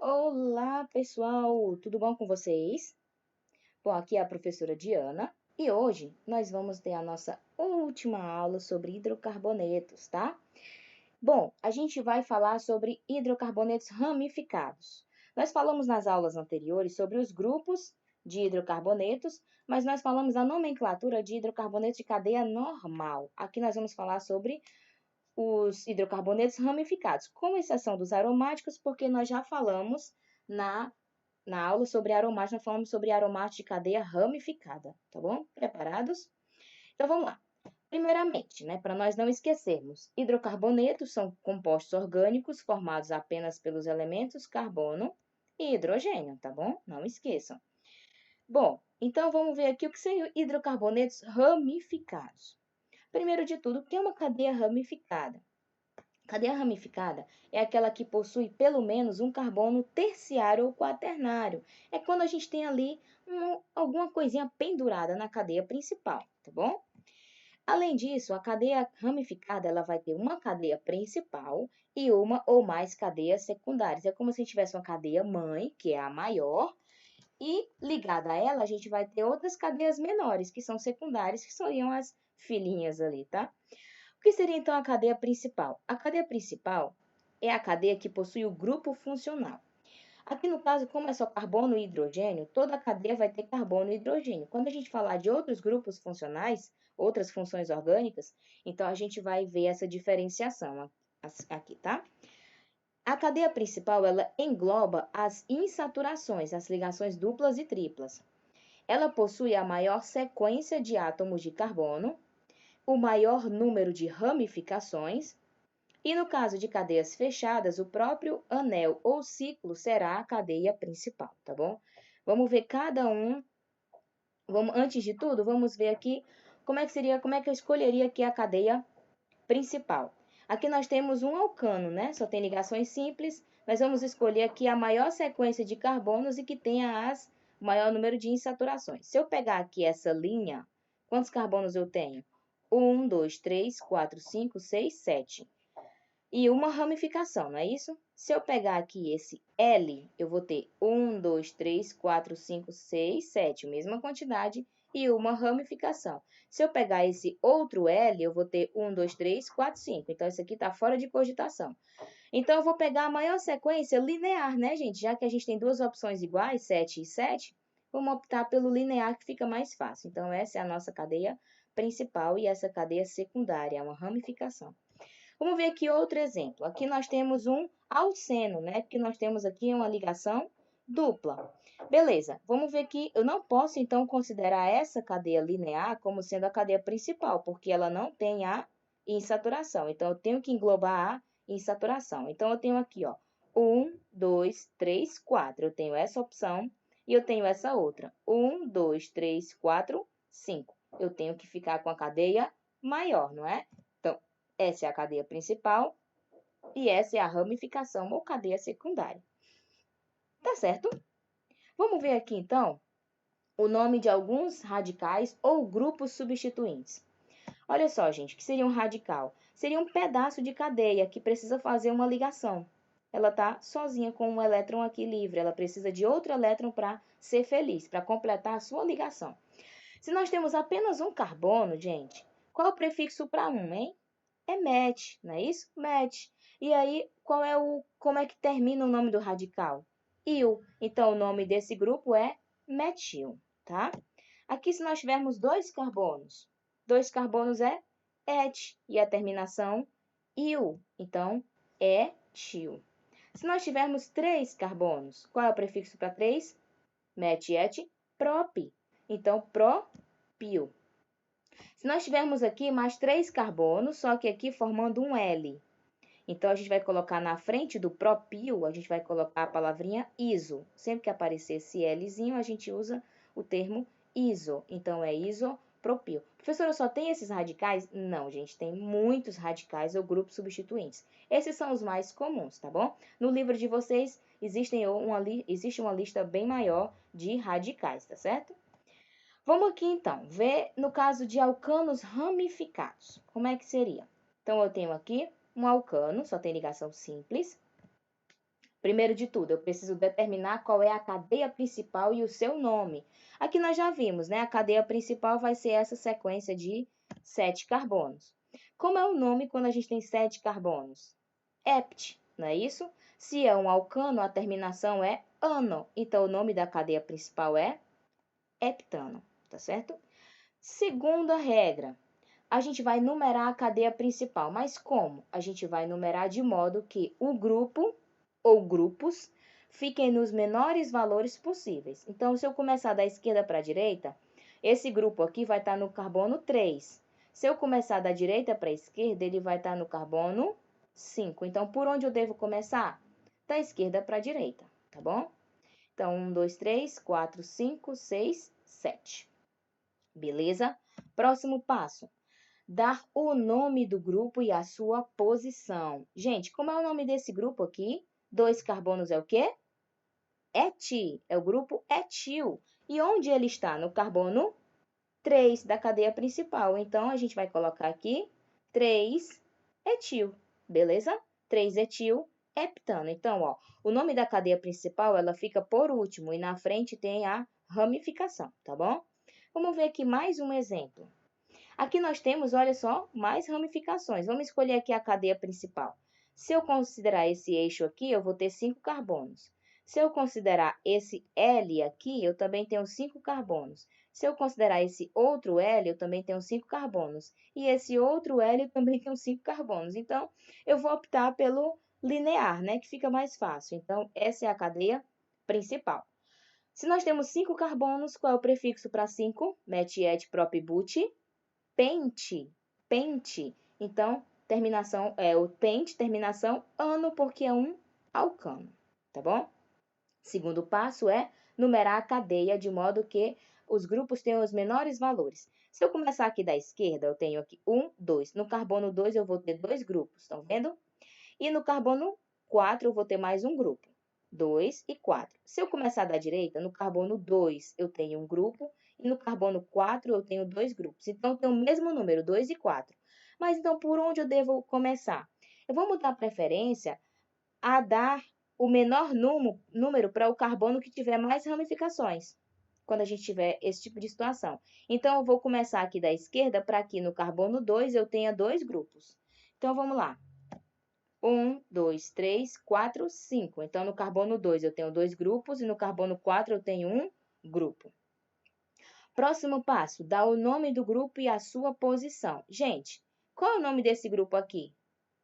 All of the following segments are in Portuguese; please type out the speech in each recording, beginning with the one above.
Olá, pessoal! Tudo bom com vocês? Bom, aqui é a professora Diana e hoje nós vamos ter a nossa última aula sobre hidrocarbonetos, tá? Bom, a gente vai falar sobre hidrocarbonetos ramificados. Nós falamos nas aulas anteriores sobre os grupos de hidrocarbonetos, mas nós falamos a nomenclatura de hidrocarbonetos de cadeia normal. Aqui nós vamos falar sobre os hidrocarbonetos ramificados, com exceção dos aromáticos, porque nós já falamos na, na aula sobre aromáticos, nós falamos sobre aromáticos de cadeia ramificada, tá bom? Preparados? Então vamos lá. Primeiramente, né, para nós não esquecermos, hidrocarbonetos são compostos orgânicos formados apenas pelos elementos carbono e hidrogênio, tá bom? Não esqueçam. Bom, então vamos ver aqui o que são hidrocarbonetos ramificados. Primeiro de tudo, o que é uma cadeia ramificada? Cadeia ramificada é aquela que possui pelo menos um carbono terciário ou quaternário. É quando a gente tem ali alguma coisinha pendurada na cadeia principal, tá bom? Além disso, a cadeia ramificada ela vai ter uma cadeia principal e uma ou mais cadeias secundárias. É como se tivesse uma cadeia mãe, que é a maior, e ligada a ela a gente vai ter outras cadeias menores, que são secundárias, que seriam as filhinhas ali, tá? O que seria então a cadeia principal? A cadeia principal é a cadeia que possui o grupo funcional. Aqui no caso, como é só carbono e hidrogênio, toda a cadeia vai ter carbono e hidrogênio. Quando a gente falar de outros grupos funcionais, outras funções orgânicas, então a gente vai ver essa diferenciação aqui, tá? A cadeia principal, ela engloba as insaturações, as ligações duplas e triplas. Ela possui a maior sequência de átomos de carbono, o maior número de ramificações, e no caso de cadeias fechadas, o próprio anel ou ciclo será a cadeia principal, tá bom? Vamos ver cada um. Antes de tudo, vamos ver aqui como é que seria, como é que eu escolheria aqui a cadeia principal. Aqui nós temos um alcano, né? Só tem ligações simples. Nós vamos escolher aqui a maior sequência de carbonos e que tenha o maior número de insaturações. Se eu pegar aqui essa linha, quantos carbonos eu tenho? 1, 2, 3, 4, 5, 6, 7 e uma ramificação, não é isso? Se eu pegar aqui esse L, eu vou ter 1, 2, 3, 4, 5, 6, 7, mesma quantidade, e uma ramificação. Se eu pegar esse outro L, eu vou ter 1, 2, 3, 4, 5. Então, isso aqui está fora de cogitação. Então, eu vou pegar a maior sequência linear, né, gente? Já que a gente tem duas opções iguais, 7 e 7, vamos optar pelo linear, que fica mais fácil. Então, essa é a nossa cadeia principal e essa cadeia secundária, é uma ramificação. Vamos ver aqui outro exemplo. Aqui nós temos um alceno, né? Porque nós temos aqui uma ligação dupla. Beleza, vamos ver que eu não posso, então, considerar essa cadeia linear como sendo a cadeia principal, porque ela não tem a insaturação. Então, eu tenho que englobar a insaturação. Então, eu tenho aqui, ó, 1, 2, 3, 4. Eu tenho essa opção e eu tenho essa outra. 1, 2, 3, 4, 5. Eu tenho que ficar com a cadeia maior, não é? Então, essa é a cadeia principal e essa é a ramificação ou cadeia secundária. Tá certo? Vamos ver aqui, então, o nome de alguns radicais ou grupos substituintes. Olha só, gente, o que seria um radical? Seria um pedaço de cadeia que precisa fazer uma ligação. Ela está sozinha com um elétron aqui livre. Ela precisa de outro elétron para ser feliz, para completar a sua ligação. Se nós temos apenas um carbono, gente, qual é o prefixo para um, hein? É met, não é isso? Met. E aí, como é que termina o nome do radical? Il. Então, o nome desse grupo é metil, tá? Aqui, se nós tivermos dois carbonos é et, e a terminação il. Então, etil. Se nós tivermos três carbonos, qual é o prefixo para três? Met, et, prop. Então, propil. Se nós tivermos aqui mais três carbonos, só que aqui formando um L. Então, a gente vai colocar na frente do propil, a gente vai colocar a palavrinha iso. Sempre que aparecer esse Lzinho, a gente usa o termo iso. Então, é isopropil. Professora, só tem esses radicais? Não, gente, tem muitos radicais ou grupos substituintes. Esses são os mais comuns, tá bom? No livro de vocês, existe uma lista bem maior de radicais, tá certo? Vamos aqui, então, ver no caso de alcanos ramificados. Como é que seria? Então, eu tenho aqui um alcano, só tem ligação simples. Primeiro de tudo, eu preciso determinar qual é a cadeia principal e o seu nome. Aqui nós já vimos, né? A cadeia principal vai ser essa sequência de 7 carbonos. Como é o nome quando a gente tem 7 carbonos? Hept, não é isso? Se é um alcano, a terminação é ano. Então, o nome da cadeia principal é heptano, tá certo? Segunda regra, a gente vai numerar a cadeia principal. Mas como? A gente vai numerar de modo que o grupo ou grupos fiquem nos menores valores possíveis. Então, se eu começar da esquerda para a direita, esse grupo aqui vai estar no carbono 3. Se eu começar da direita para a esquerda, ele vai estar no carbono 5. Então, por onde eu devo começar? Da esquerda para a direita, tá bom? Então, 1, 2, 3, 4, 5, 6, 7. Beleza? Próximo passo. Dar o nome do grupo e a sua posição. Gente, como é o nome desse grupo aqui? 2 carbonos é o quê? É o grupo etil. E onde ele está? No carbono 3 da cadeia principal. Então, a gente vai colocar aqui 3 etil, beleza? 3 etil heptano. Então, ó, o nome da cadeia principal, ela fica por último e na frente tem a ramificação, tá bom? Vamos ver aqui mais um exemplo. Aqui nós temos, olha só, mais ramificações. Vamos escolher aqui a cadeia principal. Se eu considerar esse eixo aqui, eu vou ter 5 carbonos. Se eu considerar esse L aqui, eu também tenho 5 carbonos. Se eu considerar esse outro L, eu também tenho 5 carbonos. E esse outro L, eu também tenho 5 carbonos. Então, eu vou optar pelo linear, né, que fica mais fácil. Então, essa é a cadeia principal. Se nós temos 5 carbonos, qual é o prefixo para 5? Met, et, prop, but. Pente. Então, terminação é o pente, terminação ano, porque é um alcano, tá bom? Segundo passo é numerar a cadeia de modo que os grupos tenham os menores valores. Se eu começar aqui da esquerda, eu tenho aqui 1, 2. No carbono 2, eu vou ter 2 grupos, estão vendo? E no carbono 4, eu vou ter mais um grupo. 2 e 4. Se eu começar da direita, no carbono 2 eu tenho um grupo e no carbono 4 eu tenho 2 grupos. Então, eu tenho o mesmo número, 2 e 4. Mas, então, por onde eu devo começar? Eu vou mudar a preferência a dar o menor número para o carbono que tiver mais ramificações, quando a gente tiver esse tipo de situação. Então, eu vou começar aqui da esquerda para aqui no carbono 2 eu tenha 2 grupos. Então, vamos lá. 1, 2, 3, 4, 5. Então, no carbono 2 eu tenho 2 grupos e no carbono 4 eu tenho um grupo. Próximo passo, dá o nome do grupo e a sua posição. Gente, qual é o nome desse grupo aqui?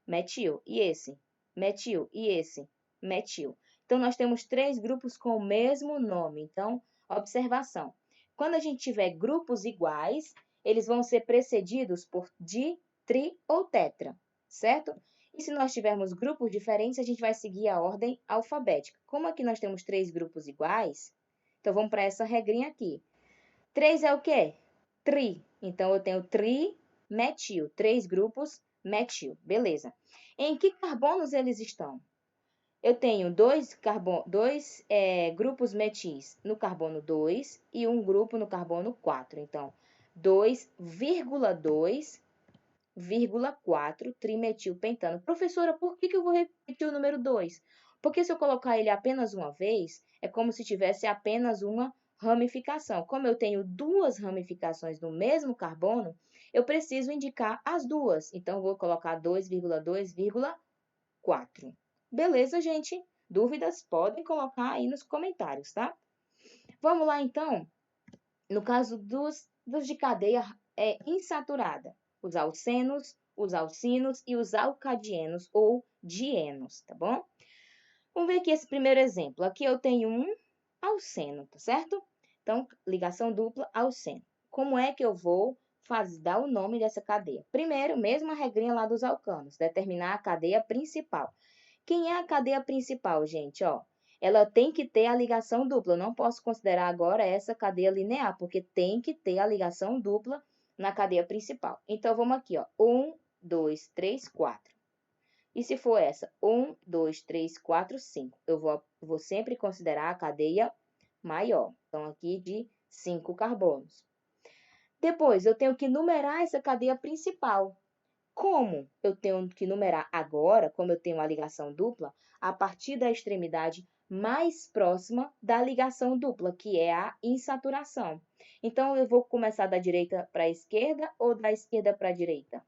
Metil. E esse? Metil. E esse? Metil. Então, nós temos 3 grupos com o mesmo nome. Então, observação. Quando a gente tiver grupos iguais, eles vão ser precedidos por di, tri ou tetra, certo? E se nós tivermos grupos diferentes, a gente vai seguir a ordem alfabética. Como aqui nós temos 3 grupos iguais, então vamos para essa regrinha aqui. 3 é o quê? Tri. Então, eu tenho trimetil, 3 grupos metil, beleza. Em que carbonos eles estão? Eu tenho dois grupos metis no carbono 2 e um grupo no carbono 4. Então, 2,2,4 trimetilpentano. Professora, por que eu vou repetir o número 2? Porque se eu colocar ele apenas uma vez, é como se tivesse apenas uma ramificação. Como eu tenho 2 ramificações no mesmo carbono, eu preciso indicar as duas. Então, eu vou colocar 2,2,4. Beleza, gente? Dúvidas? Podem colocar aí nos comentários, tá? Vamos lá, então. No caso dos de cadeia insaturada, os alcenos, os alcinos e os alcadienos ou dienos, tá bom? Vamos ver aqui esse primeiro exemplo. Aqui eu tenho um alceno, tá certo? Então, ligação dupla alceno. Como é que eu vou dar o nome dessa cadeia? Primeiro, mesma regrinha lá dos alcanos, determinar a cadeia principal. Quem é a cadeia principal, gente? Ó, ela tem que ter a ligação dupla. Eu não posso considerar agora essa cadeia linear, porque tem que ter a ligação dupla na cadeia principal. Então, vamos aqui, ó. 1, 2, 3, 4. E se for essa? 1, 2, 3, 4, 5. Eu vou sempre considerar a cadeia maior. Então, aqui de 5 carbonos. Depois, eu tenho que numerar essa cadeia principal. Como eu tenho que numerar agora, como eu tenho uma ligação dupla, a partir da extremidade mais próxima da ligação dupla, que é a insaturação. Então, eu vou começar da direita para a esquerda ou da esquerda para a direita?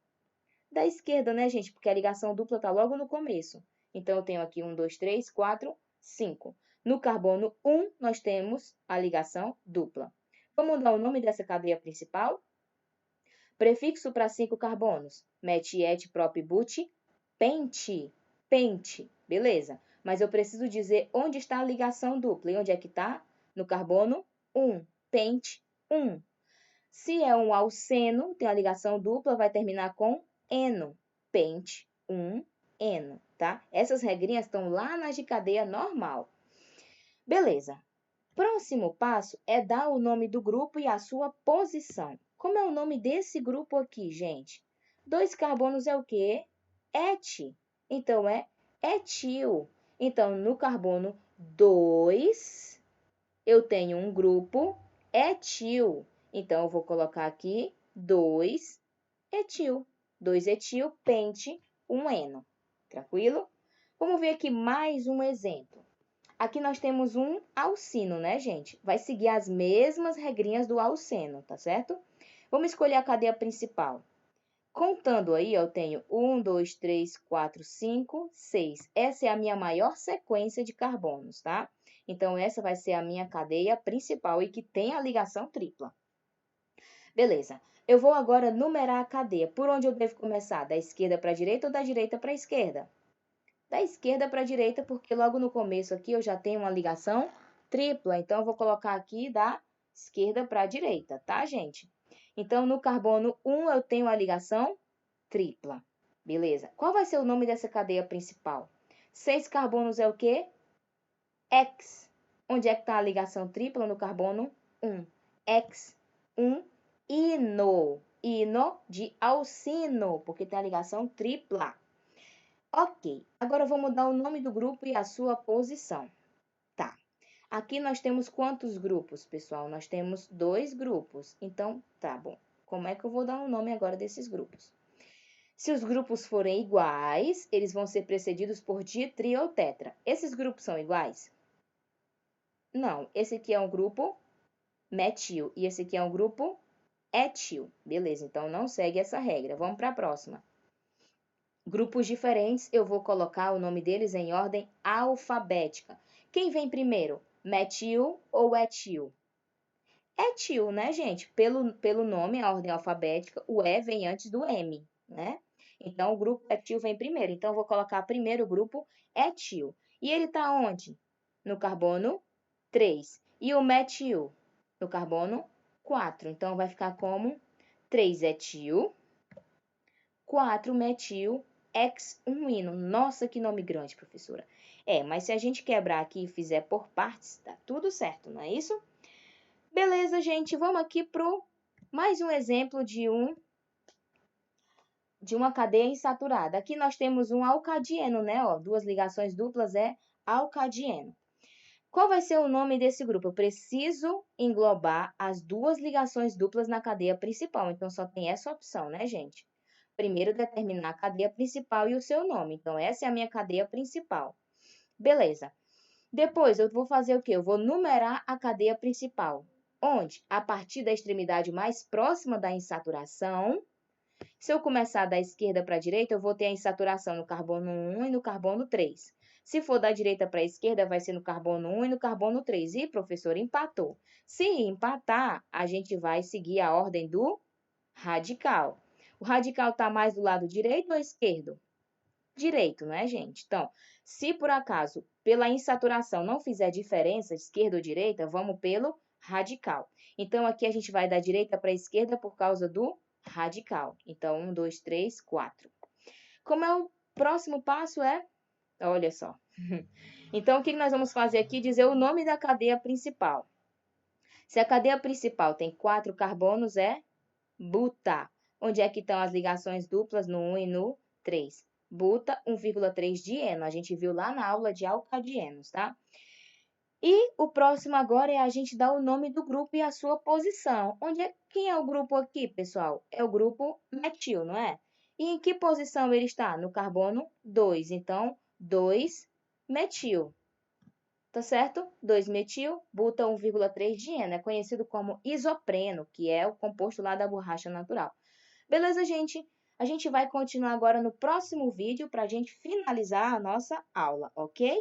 Da esquerda, né, gente? Porque a ligação dupla está logo no começo. Então, eu tenho aqui 1, 2, 3, 4, 5. No carbono 1, nós temos a ligação dupla. Vamos dar o nome dessa cadeia principal? Prefixo para 5 carbonos. Met, et, prop, but, pente. Pente. Beleza. Mas eu preciso dizer onde está a ligação dupla. E onde é que está? No carbono 1. Pente 1. Se é um alceno, tem a ligação dupla, vai terminar com eno. Pente 1, eno, tá? Essas regrinhas estão lá na de cadeia normal. Beleza. Próximo passo é dar o nome do grupo e a sua posição. Como é o nome desse grupo aqui, gente? 2 carbonos é o quê? Et. Então, é etil. Então, no carbono 2, eu tenho um grupo etil. Então, eu vou colocar aqui 2 etil. 2 etil, pente, 1 eno. Tranquilo? Vamos ver aqui mais um exemplo. Aqui nós temos um alcino, né, gente? Vai seguir as mesmas regrinhas do alceno, tá certo? Vamos escolher a cadeia principal. Contando aí, eu tenho 1, 2, 3, 4, 5, 6. Essa é a minha maior sequência de carbonos, tá? Então, essa vai ser a minha cadeia principal e que tem a ligação tripla. Beleza. Eu vou agora numerar a cadeia. Por onde eu devo começar? Da esquerda para a direita ou da direita para a esquerda? Da esquerda para a direita, porque logo no começo aqui eu já tenho uma ligação tripla. Então, eu vou colocar aqui da esquerda para a direita, tá, gente? Então, no carbono 1, eu tenho a ligação tripla. Beleza. Qual vai ser o nome dessa cadeia principal? 6 carbonos é o quê? X. Onde é que está a ligação tripla no carbono 1? X, 1, ino. Ino de alcino, porque tem a ligação tripla. Ok, agora vamos dar o nome do grupo e a sua posição. Tá, aqui nós temos quantos grupos, pessoal? Nós temos 2 grupos. Então, tá bom. Como é que eu vou dar o nome agora desses grupos? Se os grupos forem iguais, eles vão ser precedidos por di, tri ou tetra. Esses grupos são iguais? Não, esse aqui é um grupo metil e esse aqui é um grupo etil. Beleza, então não segue essa regra. Vamos para a próxima. Grupos diferentes, eu vou colocar o nome deles em ordem alfabética. Quem vem primeiro? Metil ou etil? Etil, né, gente? Pelo nome, a ordem alfabética, o E vem antes do M, né? Então, o grupo etil vem primeiro. Então, eu vou colocar primeiro o grupo etil. E ele está onde? No carbono 3. E o metil? No carbono 4. Então, vai ficar como 3 etil, 4 metil, X1-ino. Nossa, que nome grande, professora. Mas se a gente quebrar aqui e fizer por partes, tá tudo certo, não é isso? Beleza, gente, vamos aqui para mais um exemplo de uma cadeia insaturada. Aqui nós temos um alcadieno, né? Ó, 2 ligações duplas é alcadieno. Qual vai ser o nome desse grupo? Eu preciso englobar as 2 ligações duplas na cadeia principal, então só tem essa opção, né, gente? Primeiro, determinar a cadeia principal e o seu nome. Então, essa é a minha cadeia principal. Beleza. Depois, eu vou fazer o quê? Eu vou numerar a cadeia principal. Onde? A partir da extremidade mais próxima da insaturação. Se eu começar da esquerda para a direita, eu vou ter a insaturação no carbono 1 e no carbono 3. Se for da direita para a esquerda, vai ser no carbono 1 e no carbono 3. E, professor, empatou. Se empatar, a gente vai seguir a ordem do radical. O radical está mais do lado direito ou esquerdo? Direito, não é, gente? Então, se por acaso pela insaturação não fizer diferença, esquerda ou direita, vamos pelo radical. Então, aqui a gente vai da direita para a esquerda por causa do radical. Então, 1, 2, 3, 4. Como é o próximo passo é... Olha só. Então, o que nós vamos fazer aqui? Dizer o nome da cadeia principal. Se a cadeia principal tem 4 carbonos, é buta. Onde é que estão as ligações duplas no 1 e no 3? Buta, 1,3 dieno. A gente viu lá na aula de alcadienos, tá? E o próximo agora é a gente dar o nome do grupo e a sua posição. Quem é o grupo aqui, pessoal? É o grupo metil, não é? E em que posição ele está? No carbono 2. Então, 2-metil. Tá certo? 2-metil, buta 1,3-dieno. É conhecido como isopreno, que é o composto lá da borracha natural. Beleza, gente? A gente vai continuar agora no próximo vídeo para a gente finalizar a nossa aula, ok?